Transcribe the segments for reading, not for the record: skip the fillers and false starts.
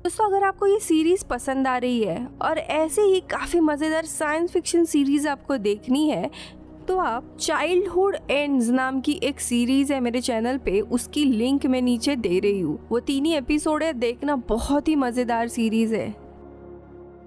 दोस्तों अगर आपको ये सीरीज पसंद आ रही है और ऐसे ही काफी मजेदार साइंस फिक्शन सीरीज आपको देखनी है तो आप चाइल्डहुड एंड्स नाम की एक सीरीज है मेरे चैनल पे, उसकी लिंक मैं नीचे दे रही हूँ। वो 3 ही एपिसोड है, देखना, बहुत ही मजेदार सीरीज है।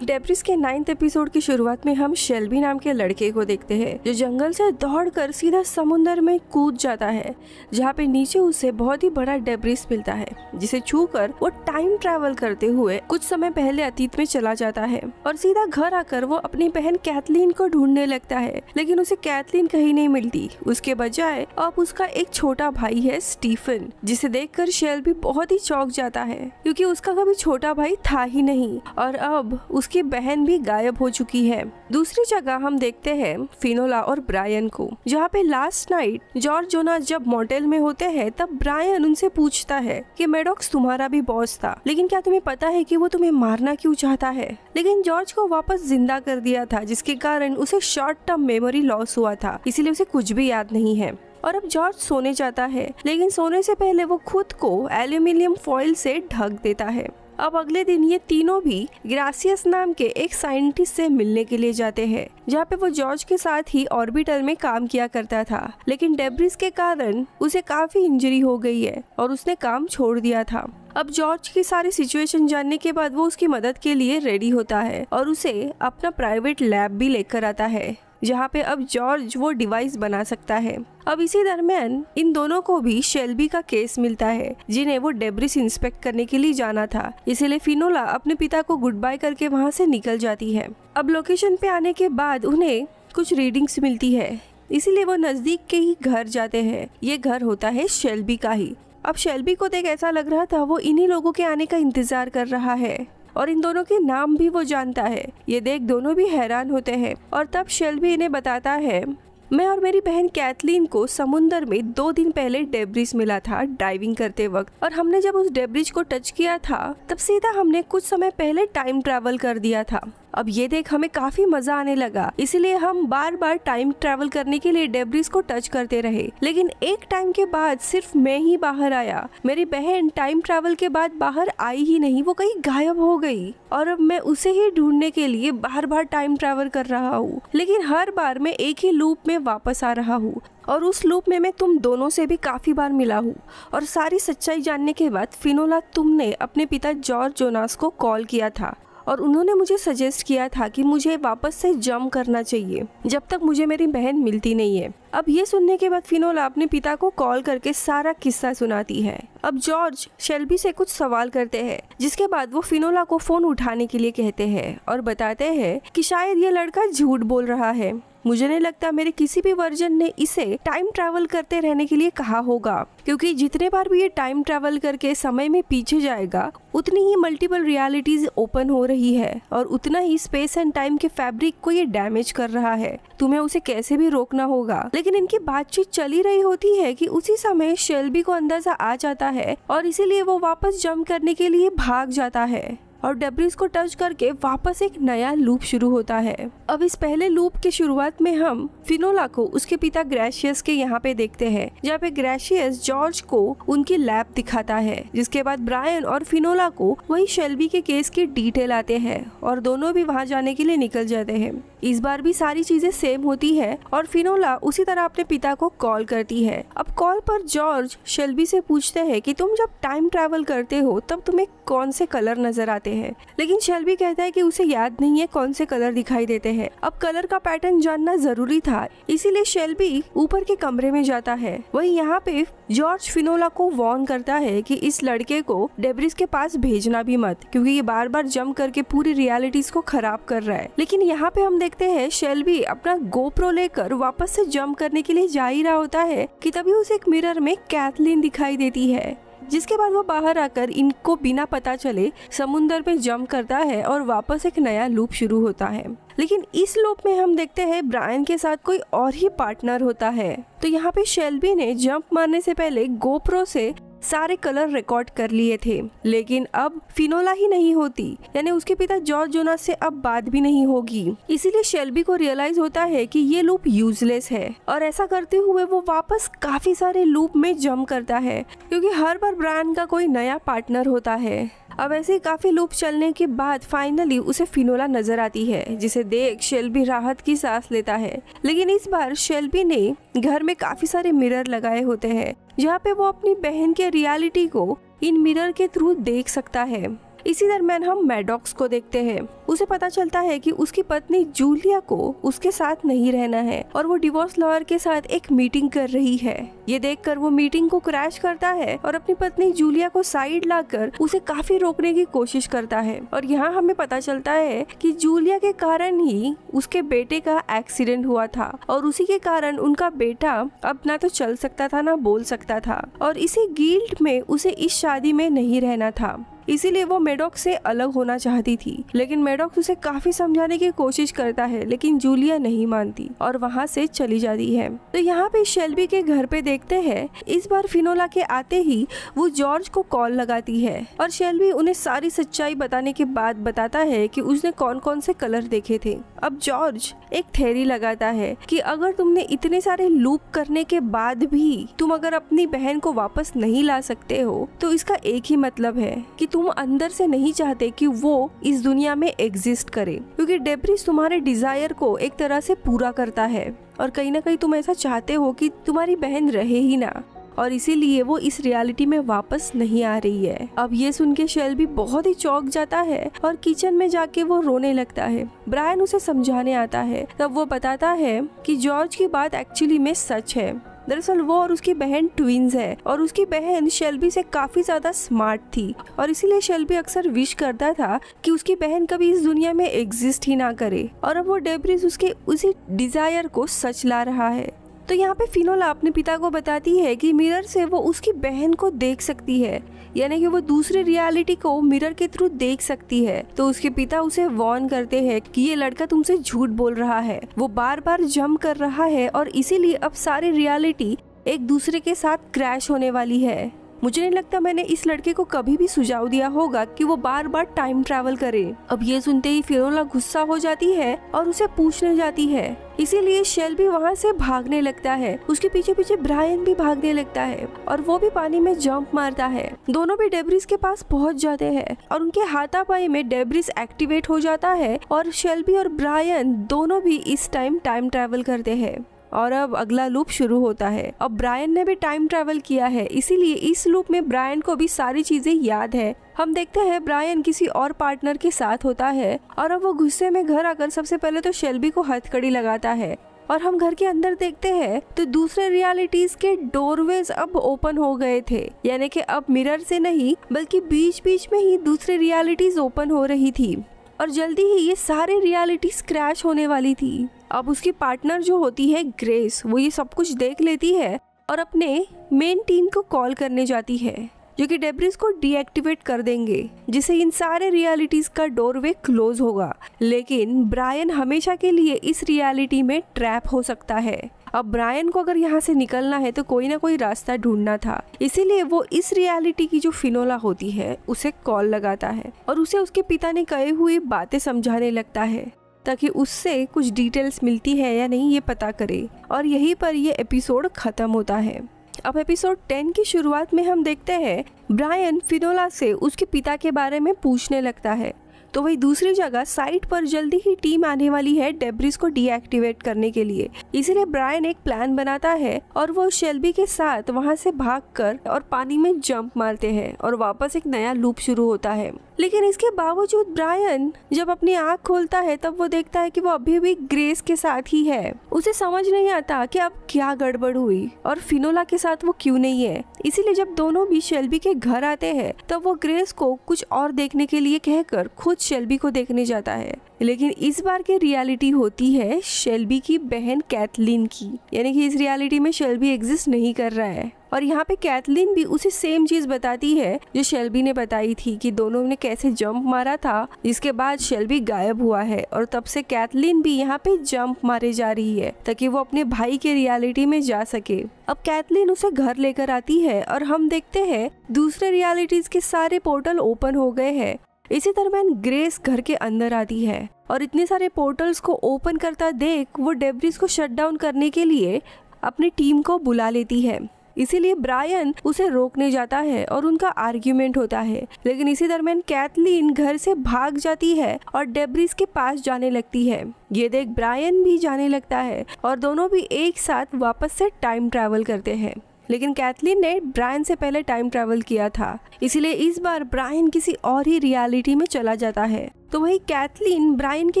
डेब्रिस के 9th एपिसोड की शुरुआत में हम शेल्बी नाम के लड़के को देखते हैं जो जंगल से दौड़कर सीधा समुद्र में कूद जाता है, जहाँ पे नीचे उसे बहुत ही बड़ा डेब्रिस मिलता है जिसे छूकर वो टाइम ट्रैवल करते हुए कुछ समय पहले अतीत में चला जाता है और सीधा घर आकर वो अपनी बहन कैथलीन को ढूंढने लगता है, लेकिन उसे कैथलीन कहीं नहीं मिलती। उसके बजाय अब उसका एक छोटा भाई है स्टीफन, जिसे देखकर शेल्बी बहुत ही चौंक जाता है क्योंकि उसका कभी छोटा भाई था ही नहीं और अब उसकी बहन भी गायब हो चुकी है। दूसरी जगह हम देखते हैं फिनोला और ब्रायन को, जहाँ पे लास्ट नाइट जॉर्ज जोनास जब मोटेल में होते हैं तब ब्रायन उनसे पूछता है कि मैडॉक्स तुम्हारा भी बॉस था, लेकिन क्या तुम्हें पता है कि वो तुम्हें मारना क्यों चाहता है? लेकिन जॉर्ज को वापस जिंदा कर दिया था जिसके कारण उसे शॉर्ट टर्म मेमोरी लॉस हुआ था, इसीलिए उसे कुछ भी याद नहीं है। और अब जॉर्ज सोने जाता है, लेकिन सोने से पहले वो खुद को एल्यूमिनियम फॉइल से ढक देता है। अब अगले दिन ये तीनों भी ग्रासियस नाम के एक साइंटिस्ट से मिलने के लिए जाते हैं, जहाँ पे वो जॉर्ज के साथ ही ऑर्बिटल में काम किया करता था, लेकिन डेब्रिस के कारण उसे काफी इंजरी हो गई है और उसने काम छोड़ दिया था। अब जॉर्ज की सारी सिचुएशन जानने के बाद वो उसकी मदद के लिए रेडी होता है और उसे अपना प्राइवेट लैब भी लेकर आता है, जहाँ पे अब जॉर्ज वो डिवाइस बना सकता है। अब इसी दरमियान इन दोनों को भी शेल्बी का केस मिलता है, जिन्हें वो डेब्रिस इंस्पेक्ट करने के लिए जाना था, इसीलिए फिनोला अपने पिता को गुड बाय करके वहाँ से निकल जाती है। अब लोकेशन पे आने के बाद उन्हें कुछ रीडिंग्स मिलती है, इसीलिए वो नजदीक के ही घर जाते हैं। ये घर होता है शेल्बी का ही। अब शेल्बी को देख ऐसा लग रहा था वो इन्हीं लोगों के आने का इंतजार कर रहा है और इन दोनों के नाम भी वो जानता है। ये देख दोनों भी हैरान होते हैं और तब शेल्बी इन्हें बताता है, मैं और मेरी बहन कैथलीन को समुंदर में 2 दिन पहले डेब्रिस मिला था डाइविंग करते वक्त, और हमने जब उस डेब्रिस को टच किया था तब सीधा हमने कुछ समय पहले टाइम ट्रैवल कर दिया था। अब ये देख हमें काफी मजा आने लगा, इसीलिए हम बार बार टाइम ट्रैवल करने के लिए डेब्रिस को टच करते रहे, लेकिन एक टाइम के बाद सिर्फ मैं ही बाहर आया। मेरी बहन टाइम ट्रैवल के बाद बाहर आई ही नहीं, वो कहीं गायब हो गई और अब मैं उसे ही ढूंढने के लिए बार बार टाइम ट्रैवल कर रहा हूँ, लेकिन हर बार मैं एक ही लूप में वापस आ रहा हूँ और उस लूप में मैं तुम दोनों से भी काफी बार मिला हूँ। और सारी सच्चाई जानने के बाद फिनोला, तुमने अपने पिता जॉर्ज जोनास को कॉल किया था और उन्होंने मुझे सजेस्ट किया था कि मुझे वापस से जंप करना चाहिए जब तक मुझे मेरी बहन मिलती नहीं है। अब ये सुनने के बाद फिनोला अपने पिता को कॉल करके सारा किस्सा सुनाती है। अब जॉर्ज शेल्बी से कुछ सवाल करते हैं, जिसके बाद वो फिनोला को फोन उठाने के लिए कहते हैं और बताते हैं कि शायद ये लड़का झूठ बोल रहा है। मुझे नहीं लगता मेरे किसी भी वर्जन ने इसे टाइम ट्रैवल करते रहने के लिए कहा होगा, क्योंकि जितने बार भी ये टाइम ट्रैवल करके समय में पीछे जाएगा उतनी ही मल्टीपल रियलिटीज ओपन हो रही है और उतना ही स्पेस एंड टाइम के फैब्रिक को ये डैमेज कर रहा है। तुम्हें उसे कैसे भी रोकना होगा। लेकिन इनकी बातचीत चली रही होती है कि उसी समय शेल्बी को अंदाजा आ जाता है और इसीलिए वो वापस जंप करने के लिए भाग जाता है और डेब्रिस को टच करके वापस एक नया लूप शुरू होता है। अब इस पहले लूप के शुरुआत में हम फिनोला को उसके पिता ग्रेशियस के यहाँ पे देखते हैं, जहाँ पे ग्रेशियस जॉर्ज को उनकी लैब दिखाता है, जिसके बाद ब्रायन और फिनोला को वही शेल्बी के केस की डिटेल आते हैं और दोनों भी वहाँ जाने के लिए निकल जाते हैं। इस बार भी सारी चीजें सेम होती है और फिनोला उसी तरह अपने पिता को कॉल करती है। अब कॉल पर जॉर्ज शेल्बी से पूछते हैं कि तुम जब टाइम ट्रैवल करते हो तब तुम्हें कौन से कलर नजर आते हैं, लेकिन शेल्बी कहता है कि उसे याद नहीं है कौन से कलर दिखाई देते हैं। अब कलर का पैटर्न जानना जरूरी था, इसीलिए शेल्बी ऊपर के कमरे में जाता है। वही यहाँ पे जॉर्ज फिनोला को वार्न करता है कि इस लड़के को डेब्रिस के पास भेजना भी मत, क्योंकि ये बार बार जंप करके पूरी रियलिटीज को खराब कर रहा है। लेकिन यहाँ पे हम देखते हैं शेल्बी अपना गोप्रो लेकर वापस से जंप करने के लिए जा ही रहा होता है कि तभी उसे एक मिरर में कैथलीन दिखाई देती है, जिसके बाद वो बाहर आकर इनको बिना पता चले समुंदर में जंप करता है और वापस एक नया लूप शुरू होता है। लेकिन इस लूप में हम देखते हैं ब्रायन के साथ कोई और ही पार्टनर होता है। तो यहाँ पे शेल्बी ने जंप मारने से पहले गोप्रो से सारे कलर रिकॉर्ड कर लिए थे, लेकिन अब फिनोला ही नहीं होती, यानी उसके पिता जॉर्ज जोनास से अब बात भी नहीं होगी। इसीलिए शेल्बी को रियलाइज होता है कि ये लूप यूजलेस है और ऐसा करते हुए वो वापस काफी सारे लूप में जंप करता है, क्योंकि हर बार ब्रायन का कोई नया पार्टनर होता है। अब ऐसे काफी लूप चलने के बाद फाइनली उसे फिनोला नजर आती है, जिसे देख शेल्बी राहत की सांस लेता है। लेकिन इस बार शेल्बी ने घर में काफी सारे मिरर लगाए होते हैं, जहाँ पे वो अपनी बहन के रियलिटी को इन मिरर के थ्रू देख सकता है। इसी दरम्यान हम मैडॉक्स को देखते हैं। उसे पता चलता है कि उसकी पत्नी जूलिया को उसके साथ नहीं रहना है और वो डिवोर्स लॉयर के साथ एक मीटिंग कर रही है। ये देखकर वो मीटिंग को क्रैश करता है और अपनी पत्नी जूलिया को साइड लाकर उसे काफी रोकने की कोशिश करता है। और यहाँ हमें पता चलता है कि जूलिया के कारण ही उसके बेटे का एक्सीडेंट हुआ था और उसी के कारण उनका बेटा अब ना तो चल सकता था ना बोल सकता था, और इसी गिल्ट में उसे इस शादी में नहीं रहना था। इसीलिए वो मैडॉक्स से अलग होना चाहती थी, लेकिन मैडॉक्स उसे काफी समझाने की कोशिश करता है, लेकिन जूलिया नहीं मानती और वहाँ से चली जाती है। तो यहाँ पे शेल्बी के घर पे देखते हैं, इस बार फिनोला के आते ही वो जॉर्ज को कॉल लगाती है और शेल्बी उन्हें सारी सच्चाई बताने के बाद बताता है कि उसने कौन कौन से कलर देखे थे। अब जॉर्ज एक थ्योरी लगाता है कि अगर तुमने इतने सारे लूप करने के बाद भी तुम अगर अपनी बहन को वापस नहीं ला सकते हो, तो इसका एक ही मतलब है कि तुम अंदर से नहीं चाहते कि वो इस दुनिया में एग्जिस्ट करे, क्योंकि डेब्रिस तुम्हारे डिजायर को एक तरह से पूरा करता है और कहीं ना कहीं तुम ऐसा चाहते हो कि तुम्हारी बहन रहे ही ना, और इसीलिए वो इस रियलिटी में वापस नहीं आ रही है। अब ये सुन के शेल्बी बहुत ही चौंक जाता है और किचन में जाके वो रोने लगता है। ब्रायन उसे समझाने आता है, तब वो बताता है कि जॉर्ज की बात एक्चुअली में सच है। दरअसल वो और उसकी बहन ट्विंस है और उसकी बहन शेल्बी से काफी ज्यादा स्मार्ट थी और इसीलिए शेल्बी अक्सर विश करता था कि उसकी बहन कभी इस दुनिया में एग्जिस्ट ही ना करे, और अब वो डेब्रिस उसके उसी डिजायर को सच ला रहा है। तो यहाँ पे फिनोला अपने पिता को बताती है कि मिरर से वो उसकी बहन को देख सकती है, यानी कि वो दूसरे रियलिटी को मिरर के थ्रू देख सकती है। तो उसके पिता उसे वार्न करते हैं कि ये लड़का तुमसे झूठ बोल रहा है, वो बार बार जंप कर रहा है और इसीलिए अब सारी रियलिटी एक दूसरे के साथ क्रैश होने वाली है। मुझे नहीं लगता मैंने इस लड़के को कभी भी सुझाव दिया होगा कि वो बार बार टाइम ट्रैवल करे। अब ये सुनते ही फिनोला गुस्सा हो जाती है और उसे पूछने जाती है, इसीलिए शेल्बी वहाँ से भागने लगता है। उसके पीछे पीछे ब्रायन भी भागने लगता है और वो भी पानी में जंप मारता है। दोनों भी डेब्रिस के पास पहुँच जाते हैं और उनके हाथापाई में डेब्रिस एक्टिवेट हो जाता है और शेल्बी और ब्रायन दोनों भी इस टाइम ट्रैवल करते हैं। और अब अगला लूप शुरू होता है। अब ब्रायन ने भी टाइम ट्रैवल किया है, इसीलिए इस लूप में ब्रायन को भी सारी चीजें याद है। हम देखते हैं ब्रायन किसी और पार्टनर के साथ होता है और अब वो गुस्से में घर आकर सबसे पहले तो शेल्बी को हथकड़ी लगाता है। और हम घर के अंदर देखते हैं तो दूसरे रियलिटीज के डोरवेज अब ओपन हो गए थे, यानी कि अब मिरर से नहीं बल्कि बीच बीच में ही दूसरी रियलिटीज ओपन हो रही थी और जल्दी ही ये सारे रियलिटीज क्रैश होने वाली थी। अब उसकी पार्टनर जो होती है ग्रेस, वो ये सब कुछ देख लेती है और अपने मेन टीम को कॉल करने जाती है, जो कि डेब्रिस को डीएक्टिवेट कर देंगे, जिससे इन सारे रियलिटीज का डोरवे क्लोज होगा। लेकिन ब्रायन हमेशा के लिए इस रियलिटी में ट्रैप हो सकता है। अब ब्रायन को अगर यहाँ से निकलना है तो कोई ना कोई रास्ता ढूंढना था, इसीलिए वो इस रियलिटी की जो फिनोला होती है उसे कॉल लगाता है और उसे उसके पिता ने कहे हुए बातें समझाने लगता है, ताकि उससे कुछ डिटेल्स मिलती है या नहीं ये पता करे। और यहीं पर ये एपिसोड खत्म होता है। अब एपिसोड 10 की शुरुआत में हम देखते हैं ब्रायन फिनोला से उसके पिता के बारे में पूछने लगता है। तो वही दूसरी जगह साइट पर जल्दी ही टीम आने वाली है डेब्रिस को डीएक्टिवेट करने के लिए, इसीलिए ब्रायन एक प्लान बनाता है और वो शेल्बी के साथ वहां से भागकर और पानी में जंप मारते हैं और वापस एक नया लूप शुरू होता है। लेकिन इसके बावजूद ब्रायन जब अपनी आँख खोलता है तब वो देखता है कि वो अभी भी ग्रेस के साथ ही है। उसे समझ नहीं आता कि अब क्या गड़बड़ हुई और फिनोला के साथ वो क्यों नहीं है। इसीलिए जब दोनों भी शेल्बी के घर आते हैं तब वो ग्रेस को कुछ और देखने के लिए कहकर खुद शेल्बी को देखने जाता है, लेकिन इस बार की रियलिटी होती है शेल्बी की बहन कैथलीन की। यानी कि इस रियलिटी में शेल्बी एग्जिस्ट नहीं कर रहा है और यहाँ पे कैथलीन भी उसे सेम चीज बताती है जो शेल्बी ने बताई थी कि दोनों ने कैसे जंप मारा था, जिसके बाद शेल्बी गायब हुआ है और तब से कैथलीन भी यहाँ पे जंप मारे जा रही है ताकि वो अपने भाई के रियलिटी में जा सके। अब कैथलीन उसे घर लेकर आती है और हम देखते हैं दूसरे रियलिटीज के सारे पोर्टल ओपन हो गए हैं। इसी दरम्यान ग्रेस घर के अंदर आती है और इतने सारे पोर्टल्स को ओपन करता देख वो डेब्रिस को शट डाउन करने के लिए अपनी टीम को बुला लेती है। इसीलिए ब्रायन उसे रोकने जाता है और उनका आर्ग्यूमेंट होता है, लेकिन इसी दरम्यान कैथलीन घर से भाग जाती है और डेब्रिस के पास जाने लगती है। ये देख ब्रायन भी जाने लगता है और दोनों भी एक साथ वापस से टाइम ट्रैवल करते हैं। लेकिन कैथलीन ने ब्रायन से पहले टाइम ट्रैवल किया था, इसीलिए इस बार ब्रायन किसी और ही रियलिटी में चला जाता है। तो वही कैथलीन ब्रायन के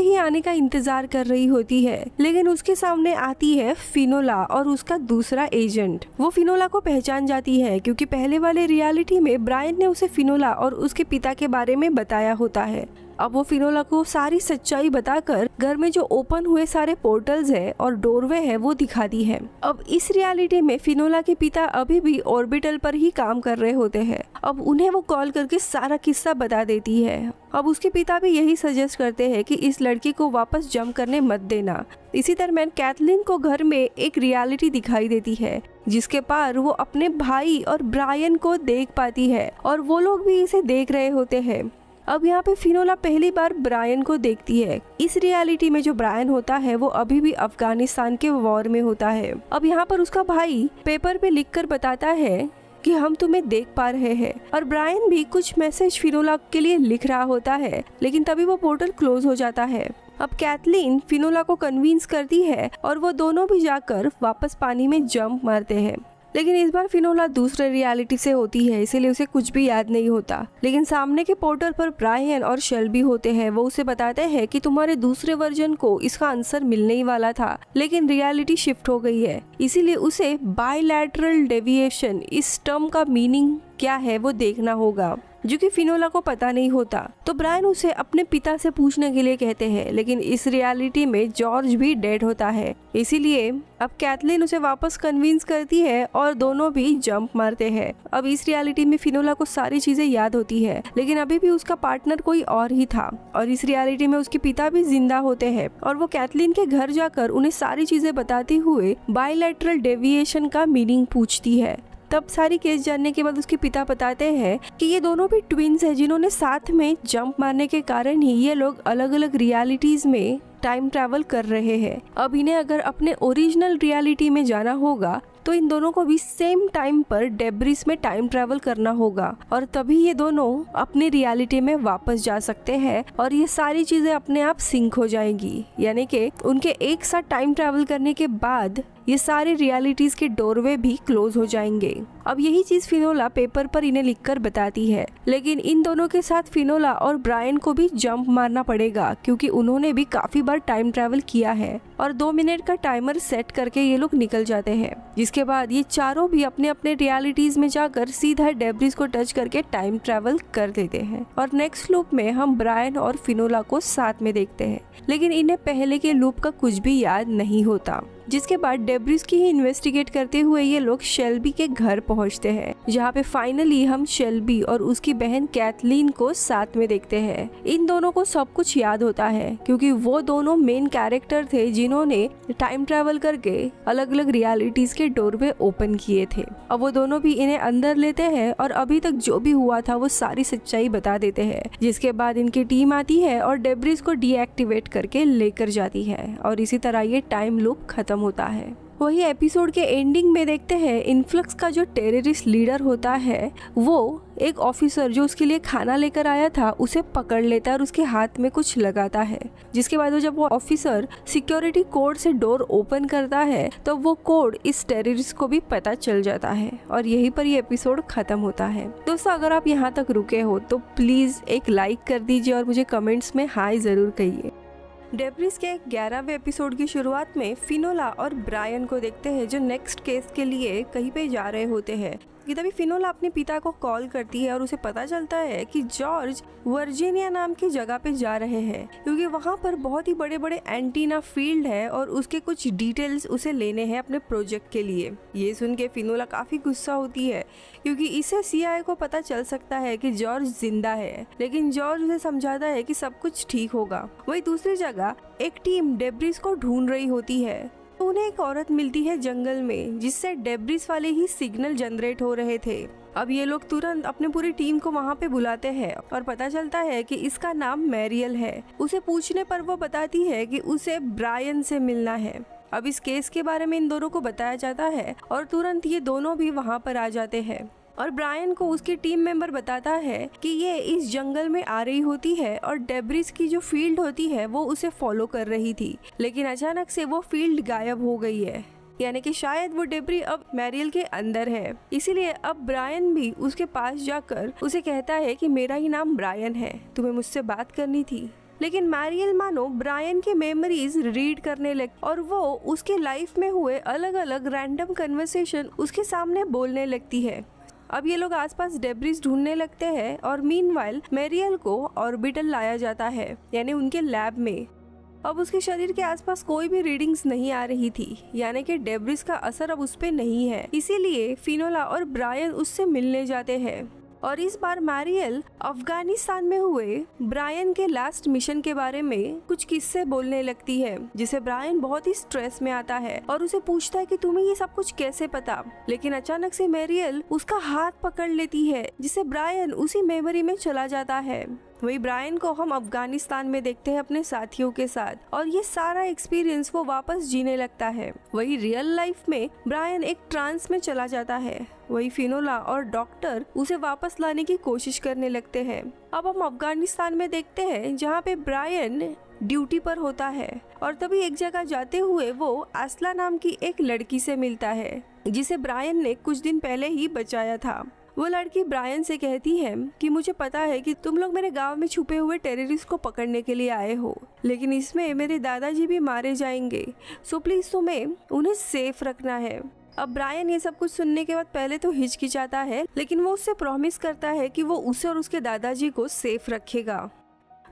ही आने का इंतजार कर रही होती है, लेकिन उसके सामने आती है फिनोला और उसका दूसरा एजेंट। वो फिनोला को पहचान जाती है क्योंकि पहले वाले रियलिटी में ब्रायन ने उसे फिनोला और उसके पिता के बारे में बताया होता है। अब वो फिनोला को सारी सच्चाई बताकर घर में जो ओपन हुए सारे पोर्टल्स है और डोरवे है वो दिखाती है। अब इस रियलिटी में फिनोला के पिता अभी भी ऑर्बिटल पर ही काम कर रहे होते हैं। अब उन्हें वो कॉल करके सारा किस्सा बता देती है। अब उसके पिता भी यही सजेस्ट करते हैं कि इस लड़की को वापस जंप करने मत देना। इसी दरम्यान कैथलीन को घर में एक रियलिटी दिखाई देती है जिसके पार वो अपने भाई और ब्रायन को देख पाती है और वो लोग भी इसे देख रहे होते हैं। अब यहाँ पे फिनोला पहली बार ब्रायन को देखती है। इस रियलिटी में जो ब्रायन होता है वो अभी भी अफगानिस्तान के वॉर में होता है। अब यहाँ पर उसका भाई पेपर पे लिखकर बताता है कि हम तुम्हें देख पा रहे हैं और ब्रायन भी कुछ मैसेज फिनोला के लिए लिख रहा होता है, लेकिन तभी वो पोर्टल क्लोज हो जाता है। अब कैथलीन फिनोला को कन्विंस करती है और वो दोनों भी जाकर वापस पानी में जंप मारते हैं। लेकिन इस बार फिनोला दूसरे रियलिटी से होती है, इसीलिए उसे कुछ भी याद नहीं होता। लेकिन सामने के पोर्टल पर ब्रायन और शेल्बी होते हैं। वो उसे बताते हैं कि तुम्हारे दूसरे वर्जन को इसका आंसर मिलने ही वाला था, लेकिन रियलिटी शिफ्ट हो गई है, इसीलिए उसे बायलैटरल डेविएशन इस टर्म का मीनिंग क्या है वो देखना होगा, जो कि फिनोला को पता नहीं होता। तो ब्रायन उसे अपने पिता से पूछने के लिए कहते हैं, लेकिन इस रियलिटी में जॉर्ज भी डेड होता है। इसीलिए अब कैथलीन उसे वापस कन्विंस करती है और दोनों भी जंप मारते हैं। अब इस रियलिटी में फिनोला को सारी चीजें याद होती है, लेकिन अभी भी उसका पार्टनर कोई और ही था और इस रियलिटी में उसके पिता भी जिंदा होते हैं और वो कैथलीन के घर जाकर उन्हें सारी चीजें बताते हुए बायलैटरल डेविएशन का मीनिंग पूछती है। तब सारी केस जानने के बाद उसके पिता बताते हैं कि ये दोनों भी ट्विंस हैं जिन्होंने साथ में जंप मारने के कारण ही ये लोग अलग अलग रियलिटीज में टाइम ट्रैवल कर रहे हैं। अब इन्हें अगर अपने ओरिजिनल रियलिटी में जाना होगा तो इन दोनों को भी सेम टाइम पर डेब्रिस में टाइम ट्रैवल करना होगा और तभी ये दोनों अपनी रियलिटी में वापस जा सकते हैं और ये सारी चीजें अपने आप सिंक हो जाएंगी। यानी कि उनके एक साथ टाइम ट्रैवल करने के बाद ये सारे रियलिटीज के डोरवे भी क्लोज हो जाएंगे। अब यही चीज फिनोला पेपर पर इन्हें लिखकर बताती है, लेकिन इन दोनों के साथ फिनोला और ब्रायन को भी जंप मारना पड़ेगा क्योंकि उन्होंने भी काफी बार टाइम ट्रैवल किया है और 2 मिनट का टाइमर सेट करके ये लोग निकल जाते हैं। जिसके बाद ये चारों भी अपने अपने रियलिटीज में जाकर सीधा डेब्रिस को टच करके टाइम ट्रैवल कर देते हैं और नेक्स्ट लूप में हम ब्रायन और फिनोला को साथ में देखते हैं, लेकिन इन्हें पहले के लूप का कुछ भी याद नहीं होता। जिसके बाद डेब्रिस की ही इन्वेस्टिगेट करते हुए ये लोग शेल्बी के घर पहुंचते हैं, जहाँ पे फाइनली हम शेल्बी और उसकी बहन कैथलीन को साथ में देखते हैं। इन दोनों को सब कुछ याद होता है क्योंकि वो दोनों मेन कैरेक्टर थे जिन्होंने टाइम ट्रैवल करके अलग अलग रियलिटीज के डोरवे ओपन किए थे। अब वो दोनों भी इन्हें अंदर लेते हैं और अभी तक जो भी हुआ था वो सारी सच्चाई बता देते हैं। जिसके बाद इनकी टीम आती है और डेब्रिस को डीएक्टिवेट करके लेकर जाती है और इसी तरह ये टाइम लूप खत्म होता है। वही एपिसोड के एंडिंग में देखते हैं इन्फ्लक्स का जो टेररिस्ट लीडर होता है वो एक ऑफिसर जो उसके लिए खाना लेकर आया था उसे पकड़ लेता है और उसके हाथ में कुछ लगाता है। जिसके बाद जब वो ऑफिसर सिक्योरिटी कोड से डोर ओपन करता है तो वो कोड इस टेररिस्ट को भी पता चल जाता है और यहीं पर ये एपिसोड खत्म होता है। दोस्तों अगर आप यहाँ तक रुके हो तो प्लीज एक लाइक कर दीजिए और मुझे कमेंट्स में हाय जरूर कहिए। डेब्रिस के 11वें एपिसोड की शुरुआत में फिनोला और ब्रायन को देखते हैं जो नेक्स्ट केस के लिए कहीं पे जा रहे होते हैं। कि तभी फिनोला अपने पिता को कॉल करती है और उसे पता चलता है कि जॉर्ज वर्जीनिया नाम की जगह पे जा रहे हैं, क्योंकि वहाँ पर बहुत ही बड़े बड़े एंटीना फील्ड है और उसके कुछ डिटेल्स उसे लेने हैं अपने प्रोजेक्ट के लिए। ये सुन के फिनोला काफी गुस्सा होती है, क्योंकि इससे CIA को पता चल सकता है कि जॉर्ज जिंदा है, लेकिन जॉर्ज उसे समझाता है कि सब कुछ ठीक होगा। वही दूसरी जगह एक टीम डेब्रिस को ढूंढ रही होती है। उन्हें एक औरत मिलती है जंगल में, जिससे डेब्रिस वाले ही सिग्नल जनरेट हो रहे थे। अब ये लोग तुरंत अपने पूरी टीम को वहाँ पे बुलाते हैं और पता चलता है कि इसका नाम मैरियल है। उसे पूछने पर वो बताती है कि उसे ब्रायन से मिलना है। अब इस केस के बारे में इन दोनों को बताया जाता है और तुरंत ये दोनों भी वहाँ पर आ जाते हैं और ब्रायन को उसकी टीम मेंबर बताता है कि ये इस जंगल में आ रही होती है और डेब्रिस की जो फील्ड होती है वो उसे फॉलो कर रही थी, लेकिन अचानक से वो फील्ड गायब हो गई है, यानी कि शायद वो डेब्री अब मैरियल के अंदर है। इसीलिए अब ब्रायन भी उसके पास जाकर उसे कहता है कि मेरा ही नाम ब्रायन है, तुम्हें मुझसे बात करनी थी। लेकिन मैरियल मानो ब्रायन की मेमोरीज रीड करने लगी और वो उसके लाइफ में हुए अलग अलग रैंडम कन्वर्सेशन उसके सामने बोलने लगती है। अब ये लोग आसपास डेब्रिस ढूंढने लगते हैं और मीनवाइल मैरियल को ऑर्बिटल लाया जाता है, यानी उनके लैब में। अब उसके शरीर के आसपास कोई भी रीडिंग्स नहीं आ रही थी, यानी कि डेब्रिस का असर अब उस पे नहीं है। इसीलिए फिनोला और ब्रायन उससे मिलने जाते हैं और इस बार मैरियल अफगानिस्तान में हुए ब्रायन के लास्ट मिशन के बारे में कुछ किस्से बोलने लगती है, जिसे ब्रायन बहुत ही स्ट्रेस में आता है और उसे पूछता है कि तुम्हें ये सब कुछ कैसे पता। लेकिन अचानक से मैरियल उसका हाथ पकड़ लेती है, जिससे ब्रायन उसी मेमोरी में चला जाता है। वही ब्रायन को हम अफगानिस्तान में देखते हैं अपने साथियों के साथ और ये सारा एक्सपीरियंस वो वापस जीने लगता है। वही रियल लाइफ में ब्रायन एक ट्रांस में चला जाता है। वही फिनोला और डॉक्टर उसे वापस लाने की कोशिश करने लगते हैं। अब हम अफगानिस्तान में देखते हैं जहाँ पे ब्रायन ड्यूटी पर होता है और तभी एक जगह जाते हुए वो आसला नाम की एक लड़की से मिलता है, जिसे ब्रायन ने कुछ दिन पहले ही बचाया था। वो लड़की ब्रायन से कहती है कि मुझे पता है कि तुम लोग मेरे गांव में छुपे हुए टेररिस्ट को पकड़ने के लिए आए हो, लेकिन इसमें मेरे दादाजी भी मारे जाएंगे, सो प्लीज तुम्हें उन्हें सेफ रखना है। अब ब्रायन ये सब कुछ सुनने के बाद पहले तो हिचकिचाता है, लेकिन वो उससे प्रॉमिस करता है कि वो उसे और उसके दादाजी को सेफ रखेगा।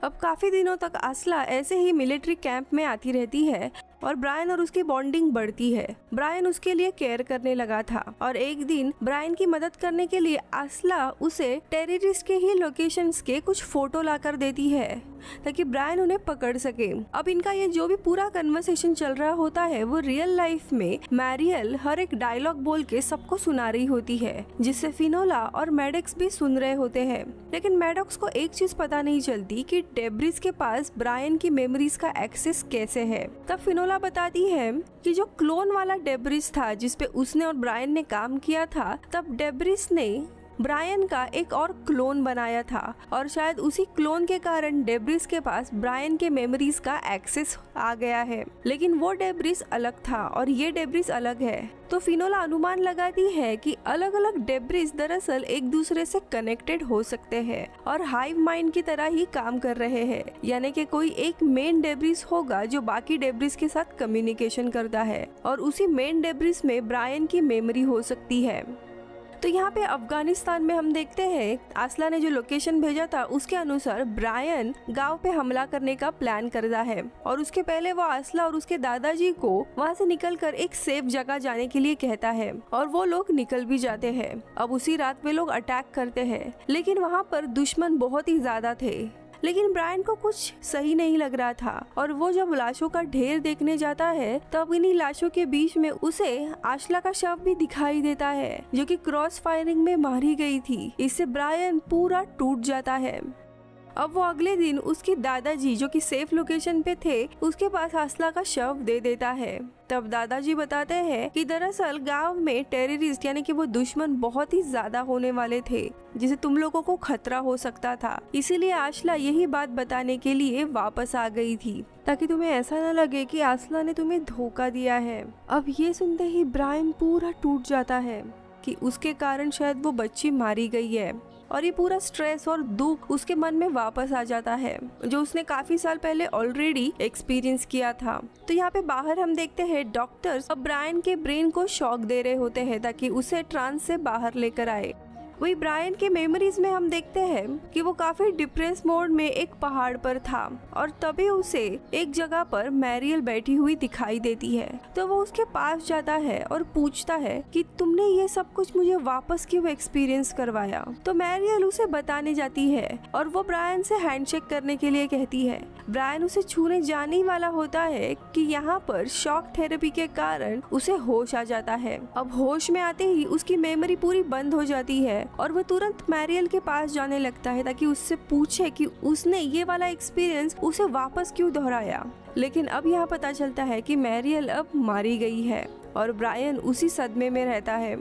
अब काफी दिनों तक आसला ऐसे ही मिलिट्री कैंप में आती रहती है और ब्रायन और उसकी बॉन्डिंग बढ़ती है। ब्रायन उसके लिए केयर करने लगा था और एक दिन ब्रायन की मदद करने के लिए आसला उसे टेररिस्ट के ही लोकेशंस के कुछ फोटो लाकर देती है ताकि ब्रायन उन्हें पकड़ सके। अब इनका ये जो भी पूरा कन्वर्सेशन चल रहा होता है वो रियल लाइफ में मैरियल हर एक डायलॉग बोल के सबको सुना रही होती है, जिससे फिनोला और मैडॉक्स भी सुन रहे होते हैं। लेकिन मैडॉक्स को एक चीज पता नहीं चलती कि डेब्रिस के पास ब्रायन की मेमोरीज का एक्सेस कैसे है। तब फिनोला बताती है कि जो क्लोन वाला डेब्रिस था जिसपे उसने और ब्रायन ने काम किया था, तब डेब्रिस ने ब्रायन का एक और क्लोन बनाया था और शायद उसी क्लोन के कारण डेब्रिस के पास ब्रायन के मेमोरीज का एक्सेस आ गया है। लेकिन वो डेब्रिस अलग था और ये डेब्रिस अलग है। तो फिनोला अनुमान लगाती है कि अलग अलग डेब्रिस दरअसल एक दूसरे से कनेक्टेड हो सकते हैं और हाइव माइंड की तरह ही काम कर रहे हैं, यानी कि कोई एक मेन डेब्रिस होगा जो बाकी डेब्रिस के साथ कम्युनिकेशन करता है और उसी मेन डेब्रिस में ब्रायन की मेमोरी हो सकती है। तो यहाँ पे अफगानिस्तान में हम देखते हैं आसला ने जो लोकेशन भेजा था उसके अनुसार ब्रायन गांव पे हमला करने का प्लान करता है और उसके पहले वो आसला और उसके दादाजी को वहाँ से निकलकर एक सेफ जगह जाने के लिए कहता है और वो लोग निकल भी जाते हैं। अब उसी रात वे लोग अटैक करते हैं, लेकिन वहाँ पर दुश्मन बहुत ही ज्यादा थे। लेकिन ब्रायन को कुछ सही नहीं लग रहा था और वो जब लाशों का ढेर देखने जाता है तब इन्हीं लाशों के बीच में उसे आसला का शव भी दिखाई देता है जो कि क्रॉस फायरिंग में मारी गई थी। इससे ब्रायन पूरा टूट जाता है। अब वो अगले दिन उसके दादाजी जो कि सेफ लोकेशन पे थे उसके पास आसला का शव दे देता है। तब दादाजी बताते हैं कि दरअसल गांव में टेररिस्ट यानी कि वो दुश्मन बहुत ही ज्यादा होने वाले थे जिसे तुम लोगों को खतरा हो सकता था, इसीलिए आसला यही बात बताने के लिए वापस आ गई थी ताकि तुम्हें ऐसा न लगे कि आसला ने तुम्हें धोखा दिया है। अब ये सुनते ही ब्रायन पूरा टूट जाता है कि उसके कारण शायद वो बच्ची मारी गई है। और ये पूरा स्ट्रेस और दुख उसके मन में वापस आ जाता है जो उसने काफी साल पहले ऑलरेडी एक्सपीरियंस किया था। तो यहाँ पे बाहर हम देखते हैं डॉक्टर्स अब ब्रायन के ब्रेन को शॉक दे रहे होते हैं ताकि उसे ट्रांस से बाहर लेकर आए। वही ब्रायन के मेमोरीज में हम देखते हैं कि वो काफी डिप्रेस मोड में एक पहाड़ पर था और तभी उसे एक जगह पर मैरियल बैठी हुई दिखाई देती है। तो वो उसके पास जाता है और पूछता है कि तुमने ये सब कुछ मुझे वापस क्यों एक्सपीरियंस करवाया। तो मैरियल उसे बताने जाती है और वो ब्रायन से हैंडशेक करने के लिए कहती है। ब्रायन उसे छूने जाने ही वाला होता है कि यहाँ पर शॉक थेरेपी के कारण उसे होश आ जाता है। अब होश में आते ही उसकी मेमोरी पूरी बंद हो जाती है और वो तुरंत मैरियल के पास जाने लगता है ताकि उससे पूछे कि उसने ये वाला एक्सपीरियंस उसे वापस क्यों दोहराया। लेकिन अब यहाँ पता चलता है कि मैरियल अब मारी गई है और ब्रायन उसी सदमे में रहता है।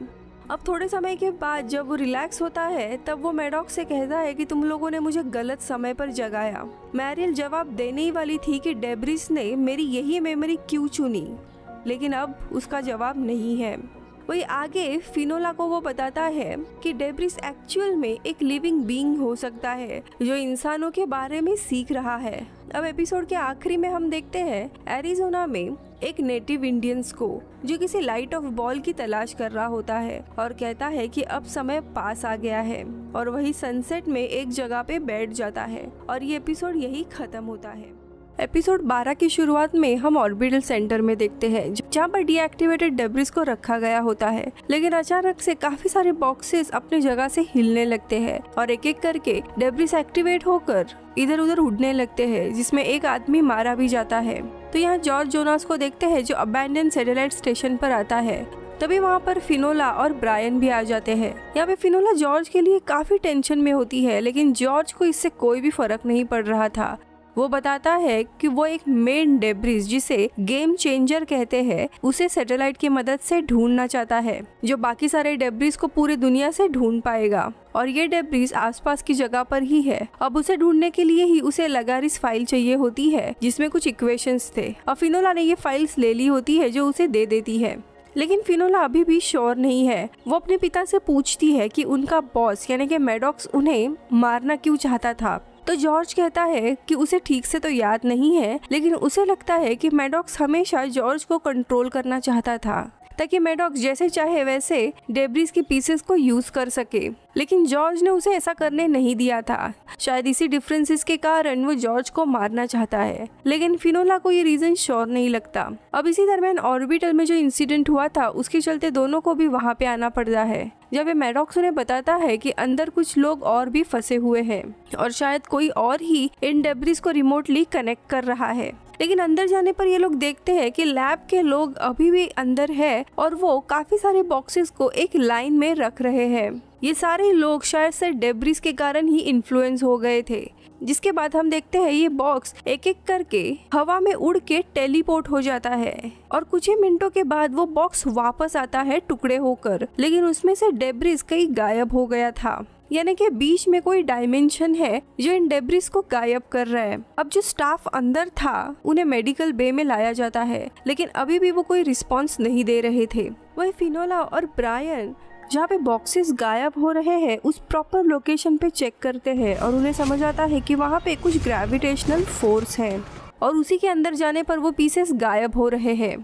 अब थोड़े समय के बाद जब वो रिलैक्स होता है तब वो मैडॉक्स से कहता है कि तुम लोगों ने मुझे गलत समय पर जगाया। मैरियल जवाब देने ही वाली थी कि डेब्रिस ने मेरी यही मेमोरी क्यों चुनी, लेकिन अब उसका जवाब नहीं है। वही आगे फिनोला को वो बताता है कि डेब्रिस एक्चुअल में एक लिविंग बीइंग हो सकता है जो इंसानों के बारे में सीख रहा है। अब एपिसोड के आखिरी में हम देखते हैं एरिजोना में एक नेटिव इंडियंस को जो किसी लाइट ऑफ बॉल की तलाश कर रहा होता है और कहता है कि अब समय पास आ गया है और वही सनसेट में एक जगह पे बैठ जाता है और ये एपिसोड यही खत्म होता है। एपिसोड 12 की शुरुआत में हम ऑर्बिटल सेंटर में देखते हैं जहाँ पर डीएक्टिवेटेड डेब्रिस को रखा गया होता है, लेकिन अचानक से काफी सारे बॉक्सेस अपनी जगह से हिलने लगते हैं और एक एक करके डेब्रिस एक्टिवेट होकर इधर उधर उड़ने लगते हैं जिसमें एक आदमी मारा भी जाता है। तो यहाँ जॉर्ज जोनास को देखते हैं जो अबैंडन सैटेलाइट स्टेशन पर आता है। तभी वहाँ पर फिनोला और ब्रायन भी आ जाते हैं। यहाँ पे फिनोला जॉर्ज के लिए काफी टेंशन में होती है, लेकिन जॉर्ज को इससे कोई भी फर्क नहीं पड़ रहा था। वो बताता है कि वो एक मेन डेब्रिस जिसे गेम चेंजर कहते हैं उसे सैटेलाइट की मदद से ढूंढना चाहता है जो बाकी सारे डेब्रिस को पूरी दुनिया से ढूंढ पाएगा और ये डेब्रिस आसपास की जगह पर ही है। अब उसे ढूंढने के लिए ही उसे लगारिस फाइल चाहिए होती है जिसमें कुछ इक्वेशंस थे और फिनोला ने ये फाइल्स ले ली होती है जो उसे दे देती है। लेकिन फिनोला अभी भी श्योर नहीं है। वो अपने पिता से पूछती है कि उनका बॉस यानी कि मैडॉक्स उन्हें मारना क्यों चाहता था। तो जॉर्ज कहता है कि उसे ठीक से तो याद नहीं है, लेकिन उसे लगता है कि मैडॉक्स हमेशा जॉर्ज को कंट्रोल करना चाहता था ताकि मैडॉक्स जैसे चाहे वैसे डेब्रिस के पीसेस को यूज कर सके, लेकिन जॉर्ज ने उसे ऐसा करने नहीं दिया था। शायद इसी डिफरेंसेस के कारण वो जॉर्ज को मारना चाहता है, लेकिन फिनोला को ये रीजन श्योर नहीं लगता। अब इसी दरमियान ऑर्बिटल में जो इंसिडेंट हुआ था उसके चलते दोनों को भी वहाँ पे आना पड़ता है। जब ये मैडॉक्स उन्हें बताता है कि अंदर कुछ लोग और भी फंसे हुए हैं और शायद कोई और ही इन डेब्रिस को रिमोटली कनेक्ट कर रहा है, लेकिन अंदर जाने पर ये लोग देखते हैं कि लैब के लोग अभी भी अंदर है और वो काफी सारे बॉक्सेस को एक लाइन में रख रहे हैं। ये सारे लोग शायद से डेब्रिस के कारण ही इन्फ्लुएंस हो गए थे। जिसके बाद हम देखते हैं ये बॉक्स एक एक करके हवा में उड़ के टेलीपोर्ट हो जाता है और कुछ ही मिनटों के बाद वो बॉक्स वापस आता है टुकड़े होकर, लेकिन उसमें से डेब्रिस कहीं गायब हो गया था। यानी कि बीच में कोई डायमेंशन है जो इन डेब्रिस को गायब कर रहा है। अब जो स्टाफ अंदर था उन्हें मेडिकल बे में लाया जाता है, लेकिन अभी भी वो कोई रिस्पॉन्स नहीं दे रहे थे। वही फिनोला और ब्रायन जहाँ पे बॉक्सेस गायब हो रहे हैं उस प्रॉपर लोकेशन पे चेक करते हैं और उन्हें समझ आता है कि वहाँ पे कुछ ग्रेविटेशनल फोर्स है और उसी के अंदर जाने पर वो पीसेस गायब हो रहे हैं।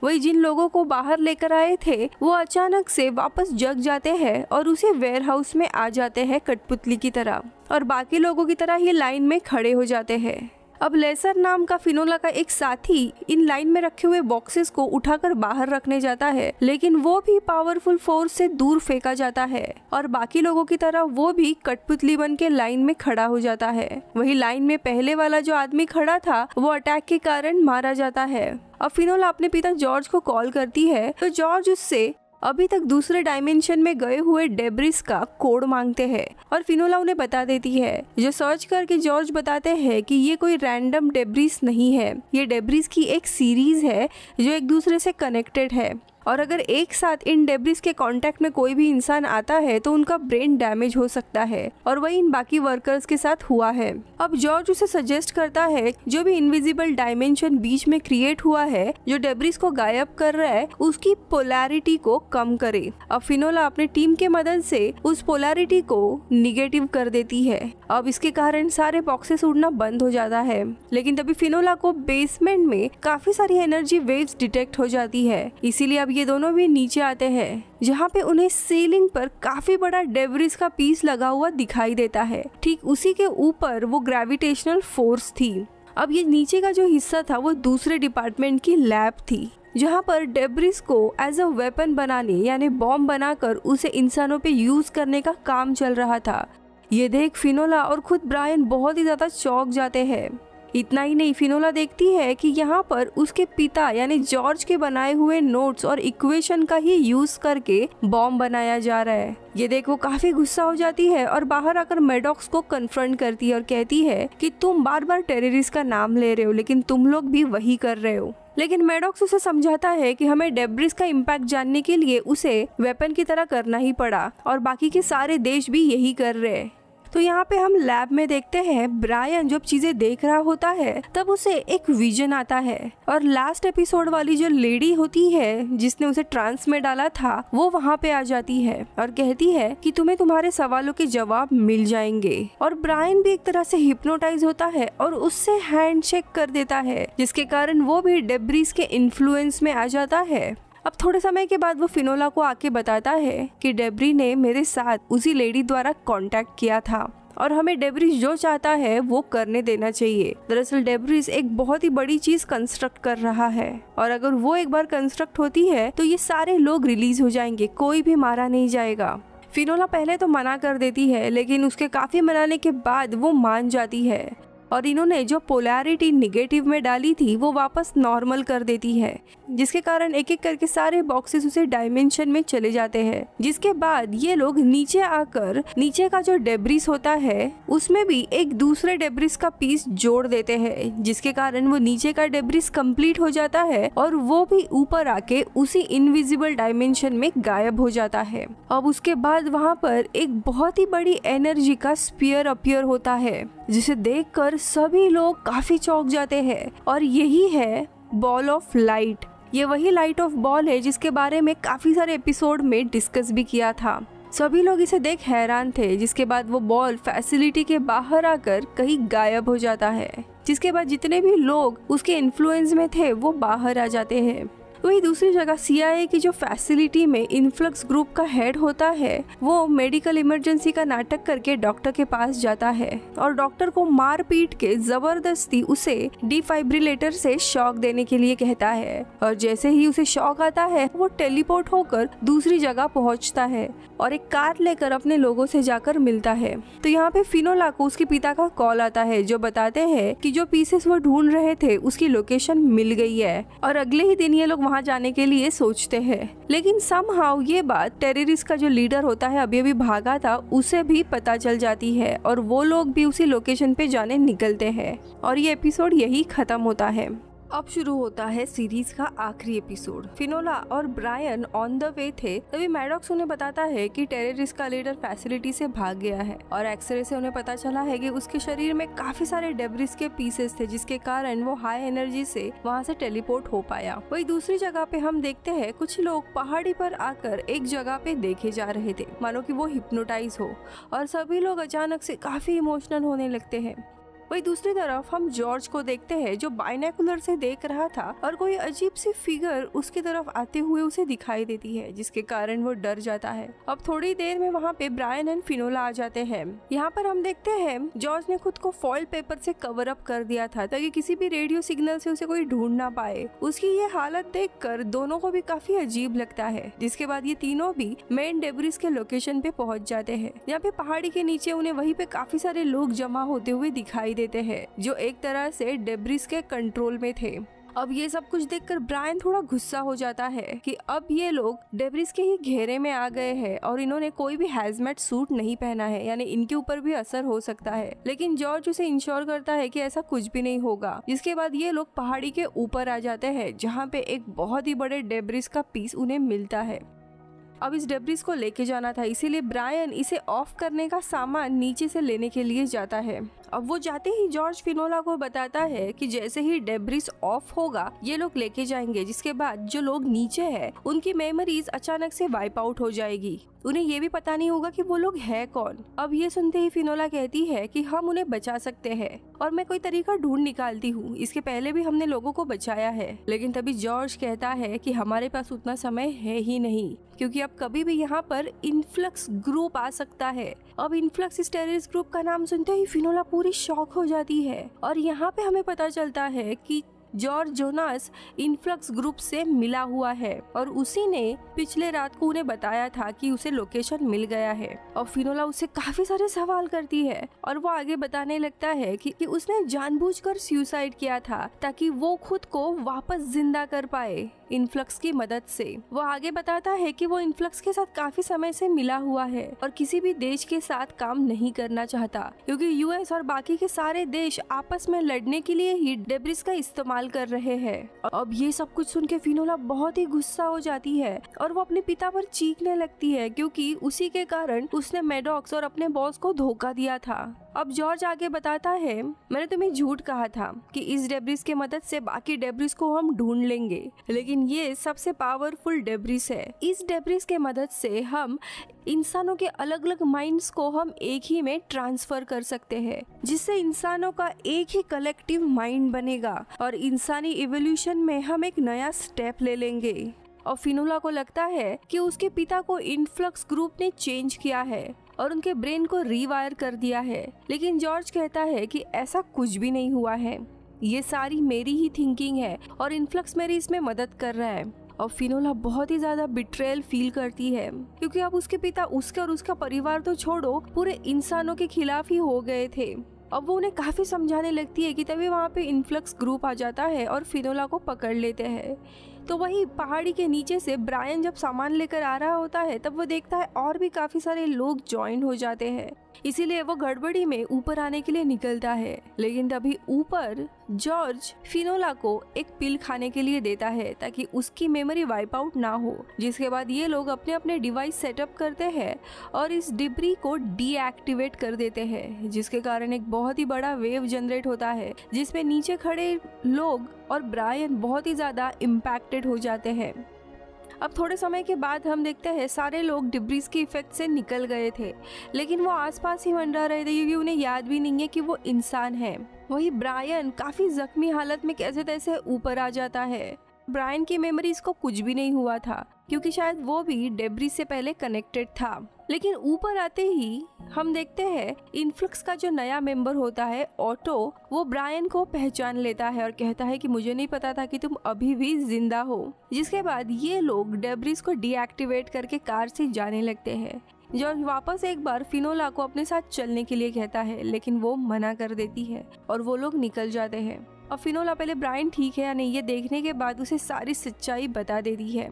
वही जिन लोगों को बाहर लेकर आए थे वो अचानक से वापस जग जाते हैं और उसी वेयरहाउस में आ जाते हैं कठपुतली की तरह और बाकी लोगों की तरह ही लाइन में खड़े हो जाते हैं। अब लेसर नाम का फिनोला का एक साथी इन लाइन में रखे हुए बॉक्सेस को उठाकर बाहर रखने जाता है, लेकिन वो भी पावरफुल फोर्स से दूर फेंका जाता है और बाकी लोगों की तरह वो भी कठपुतली बन के लाइन में खड़ा हो जाता है। वही लाइन में पहले वाला जो आदमी खड़ा था वो अटैक के कारण मारा जाता है। अब फिनोला अपने पिता जॉर्ज को कॉल करती है तो जॉर्ज उससे अभी तक दूसरे डायमेंशन में गए हुए डेब्रिस का कोड मांगते हैं और फिनोला उन्हें बता देती है। जो सर्च करके जॉर्ज बताते हैं कि ये कोई रैंडम डेब्रिस नहीं है, ये डेब्रिस की एक सीरीज है जो एक दूसरे से कनेक्टेड है और अगर एक साथ इन डेब्रिस के कांटेक्ट में कोई भी इंसान आता है तो उनका ब्रेन डैमेज हो सकता है, और वही इन बाकी वर्कर्स के साथ हुआ है। अब जॉर्ज उसे सजेस्ट करता है जो भी इनविजिबल डायमेंशन बीच में क्रिएट हुआ है, जो डेब्रिस को गायब कर रहा है, उसकी पोलैरिटी को कम करे। अब फिनोला अपने टीम के मदद से उस पोलैरिटी को निगेटिव कर देती है। अब इसके कारण सारे बॉक्सेस उड़ना बंद हो जाता है, लेकिन तभी फिनोला को बेसमेंट में काफी सारी एनर्जी वेव्स डिटेक्ट हो जाती है। इसीलिए अब ये दोनों भी नीचे आते हैं, जहाँ पे उन्हें सीलिंग पर काफी बड़ा डेब्रिस का पीस लगा हुआ दिखाई देता है। ठीक उसी के ऊपर वो ग्रेविटेशनल फोर्स थी। अब ये नीचे का जो हिस्सा था वो दूसरे डिपार्टमेंट की लैब थी, जहाँ पर डेब्रिस को एज अ वेपन बनाने यानी बॉम्ब बनाकर उसे इंसानों पे यूज करने का काम चल रहा था। ये देख फिनोला और खुद ब्रायन बहुत ही ज्यादा चौंक जाते हैं। इतना ही नहीं, फिनोला देखती है कि यहाँ पर उसके पिता यानी जॉर्ज के बनाए हुए नोट्स और इक्वेशन का ही यूज करके बॉम्ब बनाया जा रहा है। ये देख वो काफी गुस्सा हो जाती है और बाहर आकर मैडॉक्स को कन्फ्रंट करती है और कहती है कि तुम बार बार टेररिस्ट का नाम ले रहे हो, लेकिन तुम लोग भी वही कर रहे हो। लेकिन मैडॉक्स उसे समझाता है कि हमें डेब्रिस का इम्पैक्ट जानने के लिए उसे वेपन की तरह करना ही पड़ा, और बाकी के सारे देश भी यही कर रहे हैं। तो यहाँ पे हम लैब में देखते हैं ब्रायन जब चीजें देख रहा होता है तब उसे एक विजन आता है, और लास्ट एपिसोड वाली जो लेडी होती है जिसने उसे ट्रांस में डाला था वो वहाँ पे आ जाती है और कहती है कि तुम्हें तुम्हारे सवालों के जवाब मिल जाएंगे। और ब्रायन भी एक तरह से हिप्नोटाइज होता है और उससे हैंडशेक कर देता है, जिसके कारण वो भी डेब्रिस के इन्फ्लुएंस में आ जाता है। अब थोड़े समय के बाद वो फिनोला को आके बताता है कि डेब्री ने मेरे साथ उसी लेडी द्वारा कांटेक्ट किया था और हमें डेब्रिस जो चाहता है वो करने देना चाहिए। दरअसल डेब्रिस एक बहुत ही बड़ी चीज कंस्ट्रक्ट कर रहा है, और अगर वो एक बार कंस्ट्रक्ट होती है तो ये सारे लोग रिलीज हो जाएंगे, कोई भी मारा नहीं जाएगा। फिनोला पहले तो मना कर देती है, लेकिन उसके काफी मनाने के बाद वो मान जाती है और इन्होंने जो पोलैरिटी निगेटिव में डाली थी वो वापस नॉर्मल कर देती है, जिसके कारण एक एक करके सारे बॉक्सेस उसे डायमेंशन में चले जाते हैं। जिसके बाद ये लोग नीचे आकर नीचे का जो डेब्रिस होता है उसमें भी एक दूसरे डेब्रिस का पीस जोड़ देते हैं, जिसके कारण वो नीचे का डेब्रिस कंप्लीट हो जाता है और वो भी ऊपर आके उसी इनविजिबल डायमेंशन में गायब हो जाता है। अब उसके बाद वहाँ पर एक बहुत ही बड़ी एनर्जी का स्फीयर अपीयर होता है, जिसे देखकर सभी लोग काफी चौंक जाते हैं, और यही है बॉल ऑफ लाइट। ये वही लाइट ऑफ बॉल है जिसके बारे में काफी सारे एपिसोड में डिस्कस भी किया था। सभी लोग इसे देख हैरान थे, जिसके बाद वो बॉल फैसिलिटी के बाहर आकर कहीं गायब हो जाता है, जिसके बाद जितने भी लोग उसके इन्फ्लुएंस में थे वो बाहर आ जाते हैं। वही दूसरी जगह CIA की जो फैसिलिटी में इन्फ्लक्स ग्रुप का हेड होता है वो मेडिकल इमरजेंसी का नाटक करके डॉक्टर के पास जाता है और डॉक्टर को मार पीट के जबरदस्ती उसे डिफाइब्रिलेटर से शॉक देने के लिए कहता है। और जैसे ही उसे शॉक आता है वो टेलीपोर्ट होकर दूसरी जगह पहुंचता है और एक कार लेकर अपने लोगों से जाकर मिलता है। तो यहाँ पे फिनोला को उसके पिता का कॉल आता है, जो बताते हैं कि जो पीसेस वो ढूंढ रहे थे उसकी लोकेशन मिल गई है, और अगले ही दिन ये लोग वहाँ जाने के लिए सोचते हैं। लेकिन समहाउ ये बात टेररिस्ट का जो लीडर होता है अभी भागा था उसे भी पता चल जाती है, और वो लोग भी उसी लोकेशन पे जाने निकलते हैं, और ये एपिसोड यही खत्म होता है। अब शुरू होता है सीरीज का आखिरी एपिसोड। फिनोला और ब्रायन ऑन द वे थे, तभी मैडॉक्स उन्हें बताता है कि टेररिस्ट का लीडर फैसिलिटी से भाग गया है, और एक्सरे से उन्हें पता चला है कि उसके शरीर में काफी सारे डेब्रिस के पीसेस थे, जिसके कारण वो हाई एनर्जी से वहाँ से टेलीपोर्ट हो पाया। वही दूसरी जगह पे हम देखते हैं कुछ लोग पहाड़ी पर आकर एक जगह पे देखे जा रहे थे, मानो कि वो हिप्नोटाइज हो, और सभी लोग अचानक से काफी इमोशनल होने लगते हैं। वही दूसरी तरफ हम जॉर्ज को देखते हैं जो बाइनोकुलर से देख रहा था और कोई अजीब सी फिगर उसकी तरफ आते हुए उसे दिखाई देती है, जिसके कारण वो डर जाता है। अब थोड़ी देर में वहाँ पे ब्रायन एंड फिनोला आ जाते हैं। यहाँ पर हम देखते हैं जॉर्ज ने खुद को फॉइल पेपर से कवर अप कर दिया था ताकि किसी भी रेडियो सिग्नल से उसे कोई ढूंढ ना पाए। उसकी ये हालत देखकर दोनों को भी काफी अजीब लगता है, जिसके बाद ये तीनों भी मेन डेब्रिस के लोकेशन पे पहुंच जाते हैं। यहाँ पे पहाड़ी के नीचे उन्हें वहीं पे काफी सारे लोग जमा होते हुए दिखाई देते हैं जो एक तरह से डेब्रिस के कंट्रोल में थे। अब ये सब कुछ देखकर ब्रायन थोड़ा गुस्सा हो जाता है कि अब ये लोग डेब्रिस के ही घेरे में आ गए हैं और इन्होंने कोई भी हैजमेट सूट नहीं पहना है, यानी इनके ऊपर भी असर हो सकता है। लेकिन जॉर्ज उसे इंश्योर करता है कि ऐसा कुछ भी नहीं होगा। जिसके बाद ये लोग पहाड़ी के ऊपर आ जाते हैं जहाँ पे एक बहुत ही बड़े डेब्रिस का पीस उन्हें मिलता है। अब इस डेब्रिस को लेके जाना था, इसीलिए ब्रायन इसे ऑफ करने का सामान नीचे से लेने के लिए जाता है। अब वो जाते ही जॉर्ज फिनोला को बताता है कि जैसे ही डेब्रिस ऑफ होगा ये लोग लेके जाएंगे, जिसके बाद जो लोग नीचे हैं उनकी मेमोरीज अचानक से वाइप आउट हो जाएगी। उन्हें ये भी पता नहीं होगा कि वो लोग है कौन। अब ये सुनते ही फिनोला कहती है कि हम उन्हें बचा सकते हैं और मैं कोई तरीका ढूंढ निकालती हूँ, इसके पहले भी हमने लोगों को बचाया है। लेकिन तभी जॉर्ज कहता है कि हमारे पास उतना समय है ही नहीं, क्योंकि अब कभी भी यहाँ पर इन्फ्लक्स ग्रुप आ सकता है। अब इन्फ्लक्स इस टेररिस्ट ग्रुप का नाम सुनते ही फिनोला पूरी शॉक हो जाती है और यहाँ पे हमें पता चलता है कि जॉर्ज जोनास इन्फ्लक्स ग्रुप से मिला हुआ है और उसी ने पिछले रात को उन्हें बताया था कि उसे लोकेशन मिल गया है। और फिनोला उससे काफी सारे सवाल करती है और वो आगे बताने लगता है कि उसने जानबूझकर सुसाइड किया था ताकि वो खुद को वापस जिंदा कर पाए इन्फ्लक्स की मदद से। वो आगे बताता है कि वो इन्फ्लक्स के साथ काफी समय से मिला हुआ है और किसी भी देश के साथ काम नहीं करना चाहता, क्योंकि यूएस और बाकी के सारे देश आपस में लड़ने के लिए ही डेब्रिस का इस्तेमाल कर रहे हैं। अब ये सब कुछ सुन के फिनोला बहुत ही गुस्सा हो जाती है और वो अपने पिता पर चीखने लगती है, क्योंकि उसी के कारण उसने मैडॉक्स और अपने बॉस को धोखा दिया था। अब जॉर्ज आगे बताता है, मैंने तुम्हें झूठ कहा था कि इस डेब्रिस के मदद से बाकी डेब्रिस को हम ढूंढ लेंगे, लेकिन ये सबसे पावरफुल डेब्रिस है। इस डेब्रिस के मदद से हम इंसानों के अलग अलग माइंड्स को हम एक ही में ट्रांसफर कर सकते हैं, जिससे इंसानों का एक ही कलेक्टिव माइंड बनेगा और इंसानी इवोल्यूशन में हम एक नया स्टेप ले लेंगे। और फिनोला को लगता है कि उसके पिता को इन्फ्लक्स ग्रुप ने चेंज किया है और उनके ब्रेन को रीवायर कर दिया है, लेकिन जॉर्ज कहता है कि ऐसा कुछ भी नहीं हुआ है, ये सारी मेरी ही थिंकिंग है और इन्फ्लक्स मेरी इसमें मदद कर रहा है। और फिनोला बहुत ही ज्यादा बिट्रेयल फील करती है, क्योंकि अब उसके पिता उसके और उसका परिवार तो छोड़ो पूरे इंसानों के खिलाफ ही हो गए थे। अब वो उन्हें काफी समझाने लगती है कि तभी वहाँ पे इन्फ्लक्स ग्रुप आ जाता है और फिनोला को पकड़ लेते हैं। तो वही पहाड़ी के नीचे से ब्रायन जब सामान लेकर आ रहा होता है तब वो देखता है और भी काफी सारे लोग ज्वाइन हो जाते हैं, इसीलिए वो गड़बड़ी में ऊपर आने के लिए निकलता है। लेकिन तभी ऊपर जॉर्ज फिनोला को एक पिल खाने के लिए देता है ताकि उसकी मेमोरी वाइप आउट ना हो, जिसके बाद ये लोग अपने अपने डिवाइस सेटअप करते हैं और इस डिब्री को डीएक्टिवेट कर देते हैं, जिसके कारण एक बहुत ही बड़ा वेव जनरेट होता है जिसमें नीचे खड़े लोग और ब्रायन बहुत ही ज्यादा इम्पैक्टेड हो जाते हैं। अब थोड़े समय के बाद हम देखते हैं सारे लोग डिब्रीज के इफेक्ट से निकल गए थे, लेकिन वो आसपास ही मंडरा रहे थे क्योंकि उन्हें याद भी नहीं है कि वो इंसान है। वही ब्रायन काफी जख्मी हालत में कैसे तैसे ऊपर आ जाता है। ब्रायन की मेमोरी इसको कुछ भी नहीं हुआ था, क्योंकि शायद वो भी डेब्रिज से पहले कनेक्टेड था। लेकिन ऊपर आते ही हम देखते हैं इन्फ्लक्स का जो नया मेंबर होता है ऑटो, वो ब्रायन को पहचान लेता है और कहता है कि मुझे नहीं पता था कि तुम अभी भी जिंदा हो। जिसके बाद ये लोग डेब्रिज को डीएक्टिवेट करके कार से जाने लगते हैं। जॉर्ज वापस एक बार फिनोला को अपने साथ चलने के लिए कहता है, लेकिन वो मना कर देती है और वो लोग निकल जाते हैं। और फिनोला पहले ब्रायन ठीक है या नहीं ये देखने के बाद उसे सारी सच्चाई बता देती है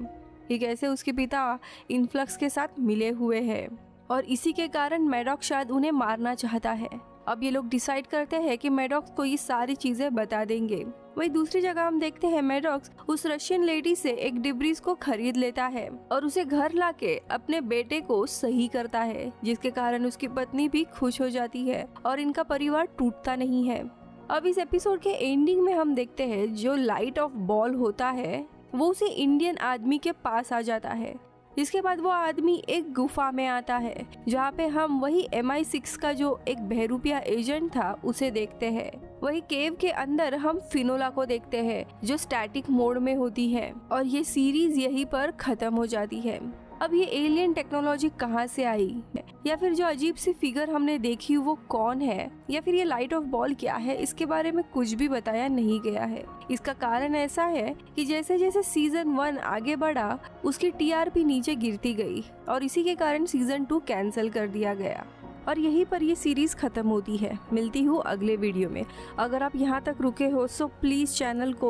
कि कैसे उसके पिता इन्फ्लक्स के साथ मिले हुए हैं और इसी के कारण मैडॉक्स शायद उन्हें मारना चाहता है। अब ये लोग डिसाइड करते हैं कि मैडॉक्स को ये सारी चीजें बता देंगे। वही दूसरी जगह हम देखते हैं मैडॉक्स उस रशियन लेडी से एक डिब्रीज को खरीद लेता है और उसे घर लाके अपने बेटे को सही करता है, जिसके कारण उसकी पत्नी भी खुश हो जाती है और इनका परिवार टूटता नहीं है। अब इस एपिसोड के एंडिंग में हम देखते हैं जो लाइट ऑफ बॉल होता है वो उसे इंडियन आदमी के पास आ जाता है। इसके बाद वो आदमी एक गुफा में आता है जहाँ पे हम वही MI6 का जो एक बहरूपिया एजेंट था उसे देखते हैं। वही केव के अंदर हम फिनोला को देखते हैं जो स्टैटिक मोड में होती है और ये सीरीज यहीं पर खत्म हो जाती है। अब ये एलियन टेक्नोलॉजी कहाँ से आई, या फिर जो अजीब सी फिगर हमने देखी वो कौन है, या फिर ये लाइट ऑफ बॉल क्या है, इसके बारे में कुछ भी बताया नहीं गया है। इसका कारण ऐसा है कि जैसे जैसे सीजन 1 आगे बढ़ा उसकी TRP नीचे गिरती गई और इसी के कारण सीजन 2 कैंसिल कर दिया गया और यहीं पर ये सीरीज खत्म होती है। मिलती हूँ अगले वीडियो में। अगर आप यहाँ तक रुके हो सो प्लीज चैनल को